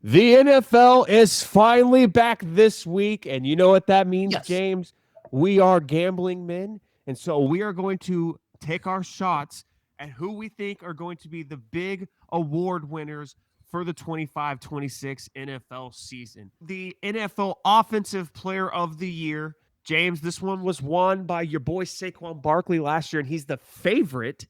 The NFL is finally back this week, and you know what that means, Yes. James? We are gambling men, and so we are going to take our shots at who we think are going to be the big award winners for the 25-26 NFL season. The NFL Offensive Player of the Year, James, this one was won by your boy Saquon Barkley last year, and he's the favorite.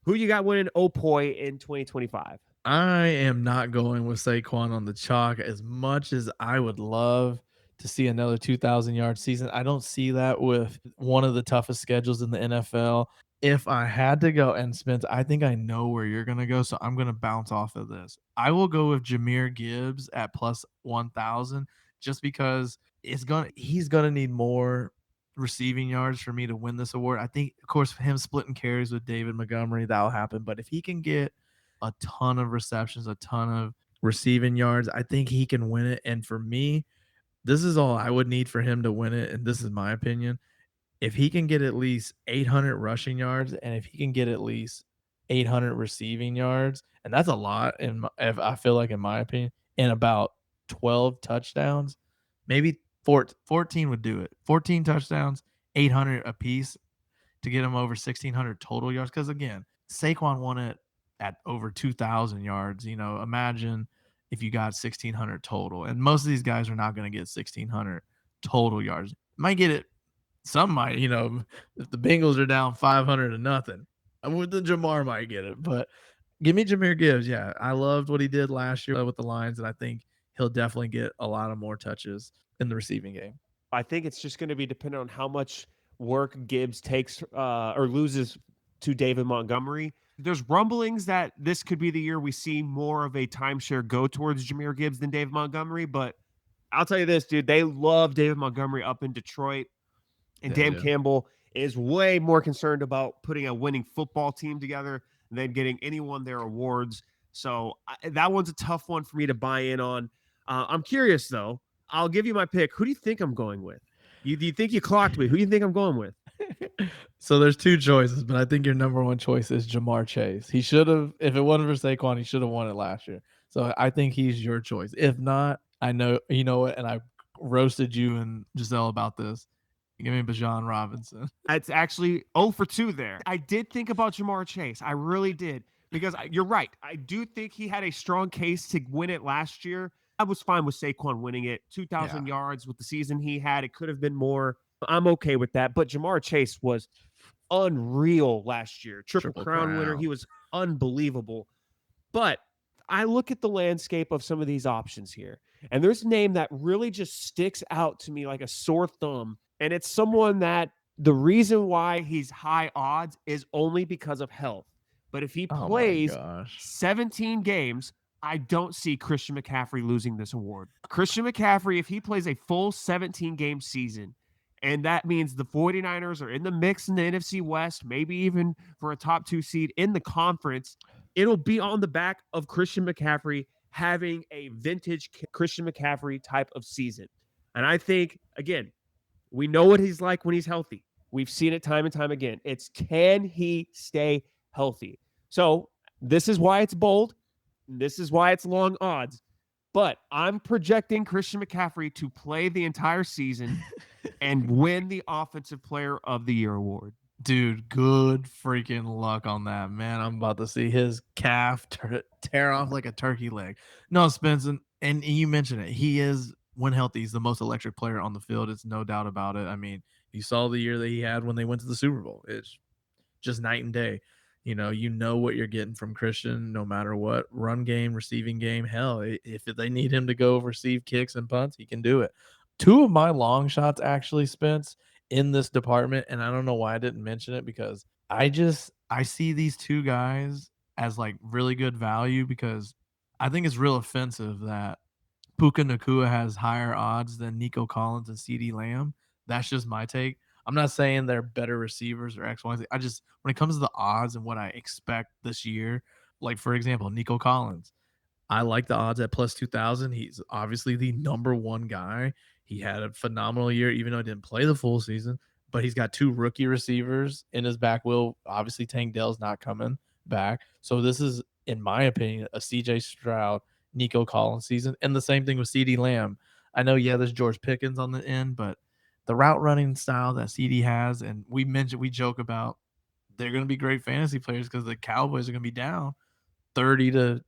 Who you got winning OPOY in 2025? I am not going with Saquon on the chalk as much as I would love to see another 2,000-yard season. I don't see that with one of the toughest schedules in the NFL. If I had to go, and Spence, I think I know where you're going to go, so I'm going to bounce off of this. I will go with Jahmyr Gibbs at plus 1,000 just because he's going to need more receiving yards for me to win this award. I think, of course, him splitting carries with David Montgomery, that'll happen. But if he can get a ton of receptions, a ton of receiving yards, I think he can win it. And for me, this is all I would need for him to win it. And this is my opinion. If he can get at least 800 rushing yards and if he can get at least 800 receiving yards, and that's a lot, if I feel like, in my opinion, and about 12 touchdowns, maybe 14 would do it. 14 touchdowns, 800 apiece to get him over 1,600 total yards. Because again, Saquon won it at over 2,000 yards. Imagine if you got 1,600 total. And most of these guys are not going to get 1,600 total yards. Might get it. Some might, if the Bengals are down 500 to nothing, the Jahmyr might get it. But give me Jahmyr Gibbs. Yeah, I loved what he did last year with the Lions, and I think he'll definitely get a lot of more touches in the receiving game. I think it's just going to be dependent on how much work Gibbs takes or loses to David Montgomery. There's rumblings that this could be the year we see more of a timeshare go towards Jahmyr Gibbs than David Montgomery. But I'll tell you this, dude, they love David Montgomery up in Detroit. And Yeah, Dan yeah. Campbell is way more concerned about putting a winning football team together than getting anyone their awards. So that one's a tough one for me to buy in on. I'm curious, though. I'll give you my pick. Who do you think I'm going with? Do you think you clocked me? Who do you think I'm going with? So there's two choices, but I think your number one choice is Jamar Chase. He should have, if it wasn't for Saquon, he should have won it last year. So I think he's your choice. If not, I know you know what, and I roasted you and Giselle about this. Give me Bijan Robinson. It's actually 0 for 2 there. I did think about Jamar Chase. I really did. Because you're right. I do think he had a strong case to win it last year. I was fine with Saquon winning it. 2,000 Yeah, yards with the season he had. It could have been more. I'm okay with that. But Jamar Chase was unreal last year. Triple Triple Crown winner. Crown. He was unbelievable. But I look at the landscape of some of these options here, and there's a name that really just sticks out to me like a sore thumb. And it's someone that the reason why he's high odds is only because of health. But if he Oh my plays gosh. 17 games, I don't see Christian McCaffrey losing this award. Christian McCaffrey, if he plays a full 17 game season, and that means the 49ers are in the mix in the NFC West, maybe even for a top 2 seed in the conference, it'll be on the back of Christian McCaffrey having a vintage Christian McCaffrey type of season. And I think, again, we know what he's like when he's healthy. We've seen it time and time again. It's can he stay healthy? So this is why it's bold. This is why it's long odds. But I'm projecting Christian McCaffrey to play the entire season and win the Offensive Player of the Year award. Dude, good freaking luck on that, man. I'm about to see his calf tear off like a turkey leg. No, Spencer, and you mentioned it. He is, when healthy, he's the most electric player on the field. It's no doubt about it. I mean, you saw the year that he had when they went to the Super Bowl. It's just night and day. You know what you're getting from Christian, no matter what. Run game, receiving game. Hell, if they need him to go receive kicks and punts, he can do it. Two of my long shots actually, Spence, in this department, and I don't know why I didn't mention it because I see these two guys as like really good value because I think it's real offensive that Puka Nakua has higher odds than Nico Collins and CeeDee Lamb. That's just my take. I'm not saying they're better receivers or X, Y, Z. I just, when it comes to the odds and what I expect this year, like for example, Nico Collins, I like the odds at plus 2,000. He's obviously the number one guy. He had a phenomenal year, even though he didn't play the full season. But he's got two rookie receivers in his back wheel. Obviously, Tank Dell's not coming back. So this is, in my opinion, a CJ Stroud Nico Collins season. And the same thing with CeeDee Lamb. I know, yeah, there's George Pickens on the end, but the route running style that CeeDee has, and we joke about they're going to be great fantasy players because the Cowboys are going to be down 30-20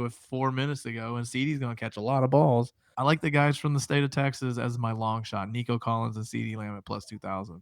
with 4 minutes to go, and CeeDee's going to catch a lot of balls. I like the guys from the state of Texas as my long shot, Nico Collins and CeeDee Lamb at plus 2,000.